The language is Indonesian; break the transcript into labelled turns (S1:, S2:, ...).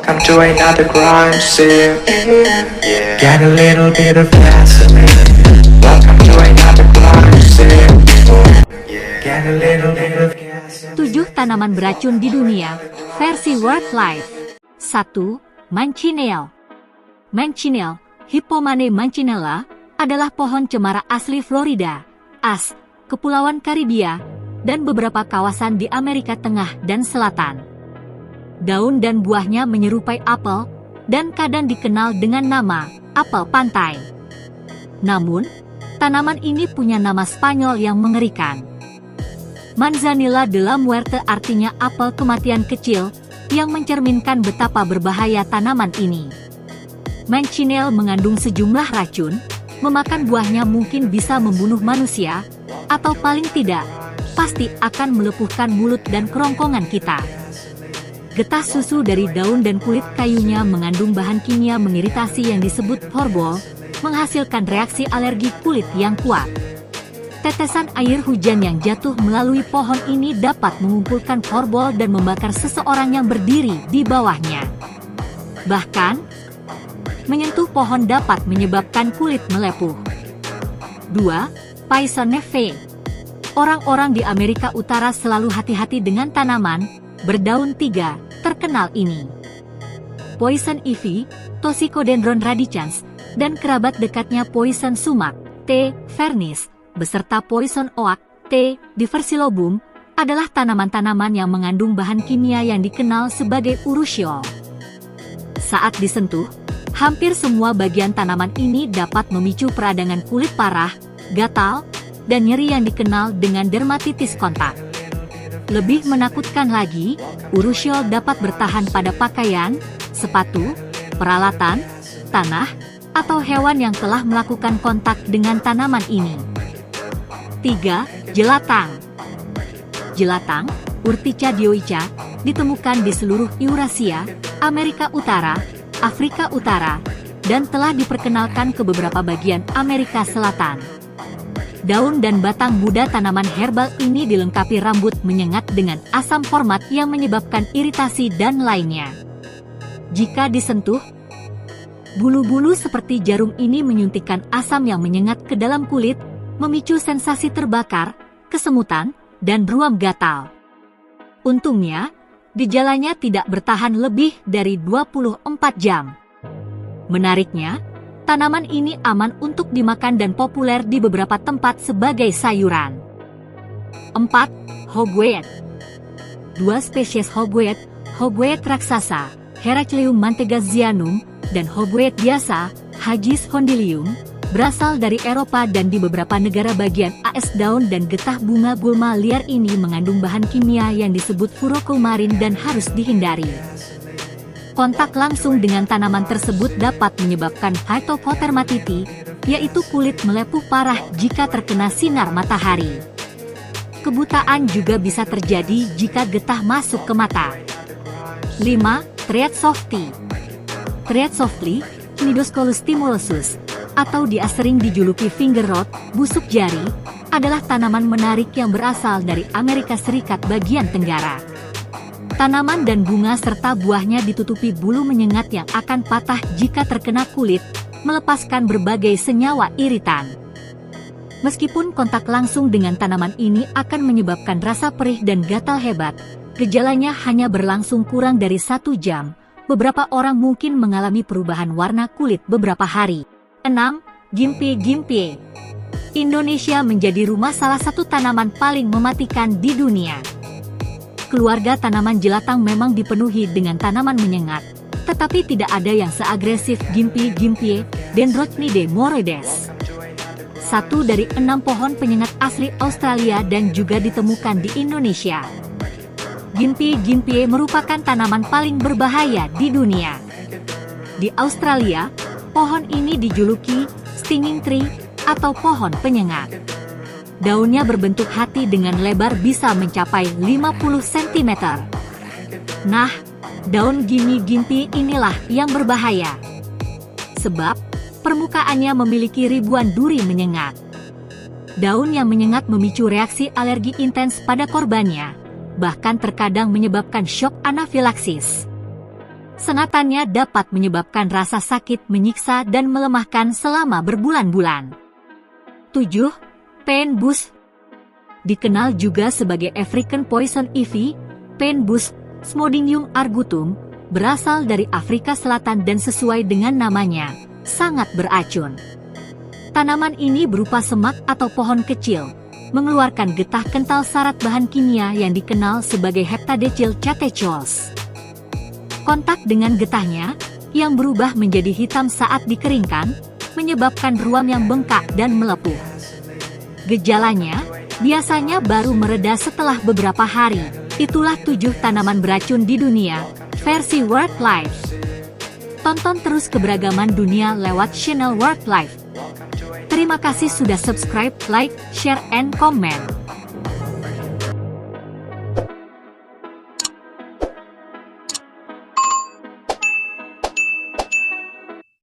S1: Come to another crime scene. Get a little bit of gasoline. Welcome to another crime scene. Get a little bit of gasoline.
S2: 7 tanaman beracun di dunia, versi Wildlife. 1. Manchineal. Manchineal, Hippomane mancinella, adalah pohon cemara asli Florida, AS, Kepulauan Karibia, dan beberapa kawasan di Amerika Tengah dan Selatan. Daun dan buahnya menyerupai apel, dan kadang dikenal dengan nama apel pantai. Namun, tanaman ini punya nama Spanyol yang mengerikan. Manzanilla de la Muerte artinya apel kematian kecil, yang mencerminkan betapa berbahaya tanaman ini. Manchineal mengandung sejumlah racun, memakan buahnya mungkin bisa membunuh manusia, atau paling tidak, pasti akan melepuhkan mulut dan kerongkongan kita. Getah susu dari daun dan kulit kayunya mengandung bahan kimia mengiritasi yang disebut horbol, menghasilkan reaksi alergi kulit yang kuat. Tetesan air hujan yang jatuh melalui pohon ini dapat mengumpulkan horbol dan membakar seseorang yang berdiri di bawahnya. Bahkan, menyentuh pohon dapat menyebabkan kulit melepuh. 2. Poison ivy. Orang-orang di Amerika Utara selalu hati-hati dengan tanaman berdaun 3 terkenal ini. Poison ivy, Toxicodendron radicans, dan kerabat dekatnya poison sumac, T. vernis, beserta poison oak, T. diversilobum, adalah tanaman-tanaman yang mengandung bahan kimia yang dikenal sebagai urushiol. Saat disentuh, hampir semua bagian tanaman ini dapat memicu peradangan kulit parah, gatal, dan nyeri yang dikenal dengan dermatitis kontak. Lebih menakutkan lagi, urushiol dapat bertahan pada pakaian, sepatu, peralatan, tanah, atau hewan yang telah melakukan kontak dengan tanaman ini. 3. Jelatang. Jelatang, Urtica dioica, ditemukan di seluruh Eurasia, Amerika Utara, Afrika Utara, dan telah diperkenalkan ke beberapa bagian Amerika Selatan. Daun dan batang muda tanaman herbal ini dilengkapi rambut menyengat dengan asam format yang menyebabkan iritasi dan lainnya. Jika disentuh, bulu-bulu seperti jarum ini menyuntikkan asam yang menyengat ke dalam kulit, memicu sensasi terbakar, kesemutan, dan ruam gatal. Untungnya, gejalanya tidak bertahan lebih dari 24 jam. Menariknya, tanaman ini aman untuk dimakan dan populer di beberapa tempat sebagai sayuran. 4. Hogweed. 2 spesies hogweed, hogweed raksasa, Heracleum mantegazianum, dan hogweed biasa, Hagees hondylium, berasal dari Eropa dan di beberapa negara bagian AS. Daun dan getah bunga gulma liar ini mengandung bahan kimia yang disebut furokulmarin dan harus dihindari. Kontak langsung dengan tanaman tersebut dapat menyebabkan phytodermatiti, yaitu kulit melepuh parah jika terkena sinar matahari. Kebutaan juga bisa terjadi jika getah masuk ke mata. 5. Thread softy. Thread softly, Cnidoscolus stimulosus, atau dia sering dijuluki finger rot, busuk jari, adalah tanaman menarik yang berasal dari Amerika Serikat bagian tenggara. Tanaman dan bunga serta buahnya ditutupi bulu menyengat yang akan patah jika terkena kulit, melepaskan berbagai senyawa iritan. Meskipun kontak langsung dengan tanaman ini akan menyebabkan rasa perih dan gatal hebat, gejalanya hanya berlangsung kurang dari 1 jam. Beberapa orang mungkin mengalami perubahan warna kulit beberapa hari. 6. Gympie. Indonesia menjadi rumah salah satu tanaman paling mematikan di dunia. Keluarga tanaman jelatang memang dipenuhi dengan tanaman menyengat, tetapi tidak ada yang seagresif Gympie Dendrocnidae moroides. 1 dari 6 pohon penyengat asli Australia dan juga ditemukan di Indonesia. Gympie merupakan tanaman paling berbahaya di dunia. Di Australia, pohon ini dijuluki stinging tree atau pohon penyengat. Daunnya berbentuk hati dengan lebar bisa mencapai 50 cm. Nah, daun Gympie inilah yang berbahaya. Sebab, permukaannya memiliki ribuan duri menyengat. Daun yang menyengat memicu reaksi alergi intens pada korbannya, bahkan terkadang menyebabkan shock anafilaksis. Sengatannya dapat menyebabkan rasa sakit menyiksa dan melemahkan selama berbulan-bulan. 7. Pain Boost. Dikenal juga sebagai African Poison Ivy, Pain Boost Smodinium argutum, berasal dari Afrika Selatan dan sesuai dengan namanya, sangat beracun. Tanaman ini berupa semak atau pohon kecil, mengeluarkan getah kental syarat bahan kimia yang dikenal sebagai heptadecyl catechols. Kontak dengan getahnya, yang berubah menjadi hitam saat dikeringkan, menyebabkan ruam yang bengkak dan melepuh. Gejalanya, biasanya baru mereda setelah beberapa hari. Itulah 7 tanaman beracun di dunia, versi World Life. Tonton terus keberagaman dunia lewat channel World Life. Terima kasih sudah subscribe, like, share, and comment.